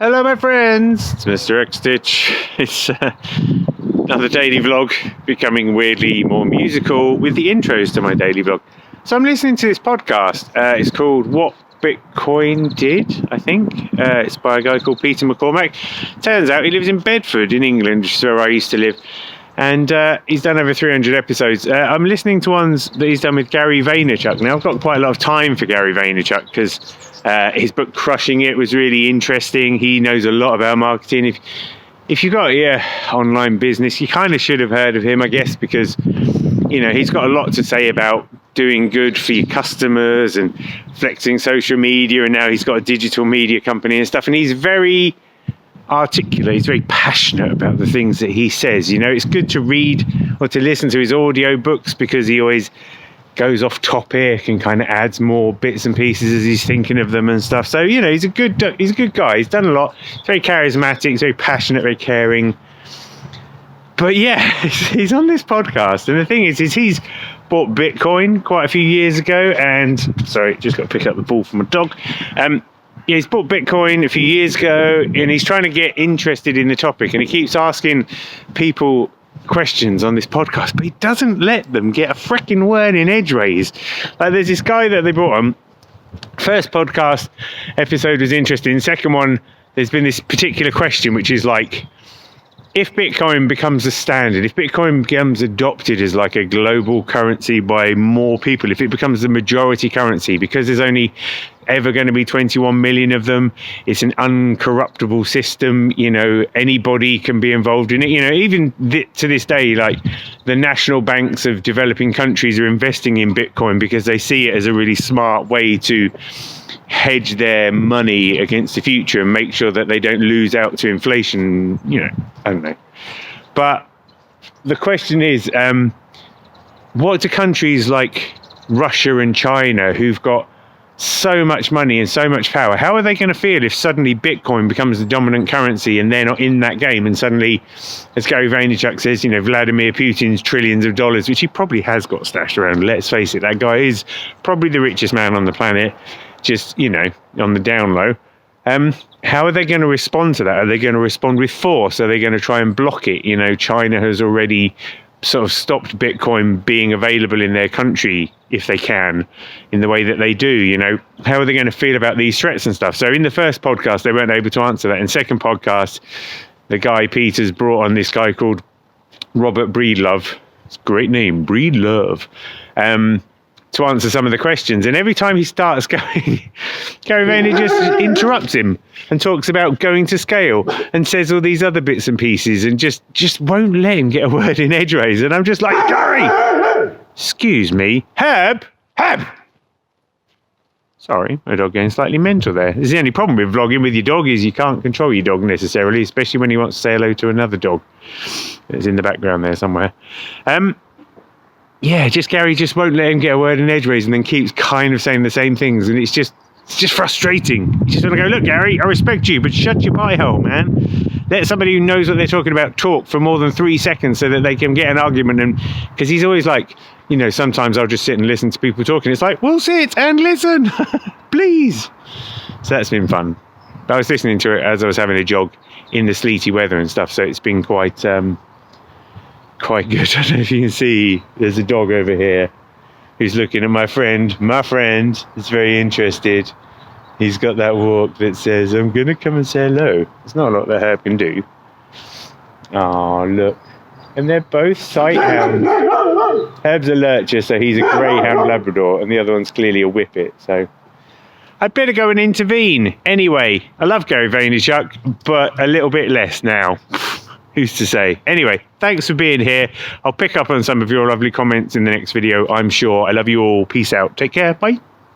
Hello, my friends. It's Mr. X Stitch. It's another daily vlog, becoming weirdly more musical with the intros to my daily vlog. So I'm listening to this podcast. It's called What Bitcoin Did, I think. It's by a guy called Peter McCormack. Turns out he lives in Bedford in England, which is where I used to live. And he's done over 300 episodes. I'm listening to ones that he's done with Gary Vaynerchuk. Now, I've got quite a lot of time for Gary Vaynerchuk because his book Crushing It was really interesting. He knows a lot about marketing. If you've got online business, you kind of should have heard of him, I guess, because he's got a lot to say about doing good for your customers and flexing social media. And now he's got a digital media company and stuff. And he's very articulate. He's very passionate about the things that he says. It's good to read or to listen to his audio books because he always goes off topic and kind of adds more bits and pieces as he's thinking of them and stuff. So he's a good guy. He's done a lot. He's very charismatic. He's very passionate, very caring. But he's on this podcast, and the thing is he's bought Bitcoin quite a few years ago. And sorry, just got to pick up the ball from a dog. He's bought Bitcoin a few years ago, and he's trying to get interested in the topic, and he keeps asking people questions on this podcast, but he doesn't let them get a freaking word in edgeways. Like, there's this guy that they brought on. First podcast episode was interesting. Second one, there's been this particular question, which is like, if Bitcoin becomes a standard, if Bitcoin becomes adopted as like a global currency by more people, if it becomes the majority currency, because there's only ever going to be 21 million of them, it's an uncorruptible system, anybody can be involved in it. Even to this day, like, the national banks of developing countries are investing in Bitcoin because they see it as a really smart way to hedge their money against the future and make sure that they don't lose out to inflation. I don't know. But the question is, what do countries like Russia and China, who've got so much money and so much power, how are they going to feel if suddenly Bitcoin becomes the dominant currency and they're not in that game? And suddenly, as Gary Vaynerchuk says, Vladimir Putin's trillions of dollars, which he probably has got stashed around. Let's face it, that guy is probably the richest man on the planet, just, on the down low. How are they going to respond to that? Are they going to respond with force? Are they going to try and block it? China has already sort of stopped Bitcoin being available in their country, if they can, in the way that they do. How are they going to feel about these threats and stuff? So in the first podcast, they weren't able to answer that. In second podcast, the guy Peter's brought on this guy called Robert Breedlove. It's a great name, Breedlove. To answer some of the questions. And every time he starts going, Gary Vaynerchuk just interrupts him and talks about going to scale and says all these other bits and pieces and just won't let him get a word in edgeways. And I'm just like, Gary! Excuse me. Herb! Sorry, my dog getting slightly mental there. This is the only problem with vlogging with your dog is you can't control your dog necessarily, especially when he wants to say hello to another dog. It's in the background there somewhere. Gary just won't let him get a word in edgeways and then keeps kind of saying the same things. And it's just frustrating. You just want to go, look, Gary, I respect you, but shut your pie hole, man. Let somebody who knows what they're talking about talk for more than 3 seconds so that they can get an argument. And because he's always like, sometimes I'll just sit and listen to people talking. It's like, well, sit and listen, please. So that's been fun. I was listening to it as I was having a jog in the sleety weather and stuff. So it's been quite good. I don't know if you can see, there's a dog over here who's looking at my friend. My friend is very interested. He's got that walk that says, I'm going to come and say hello. There's not a lot that Herb can do. Oh, look. And they're both sight hounds. Herb's a lurcher, so he's a greyhound Labrador, and the other one's clearly a whippet. So I'd better go and intervene. Anyway, I love Gary Vaynerchuk, but a little bit less now. Who's to say? Anyway, thanks for being here. I'll pick up on some of your lovely comments in the next video, I'm sure. I love you all. Peace out. Take care. Bye.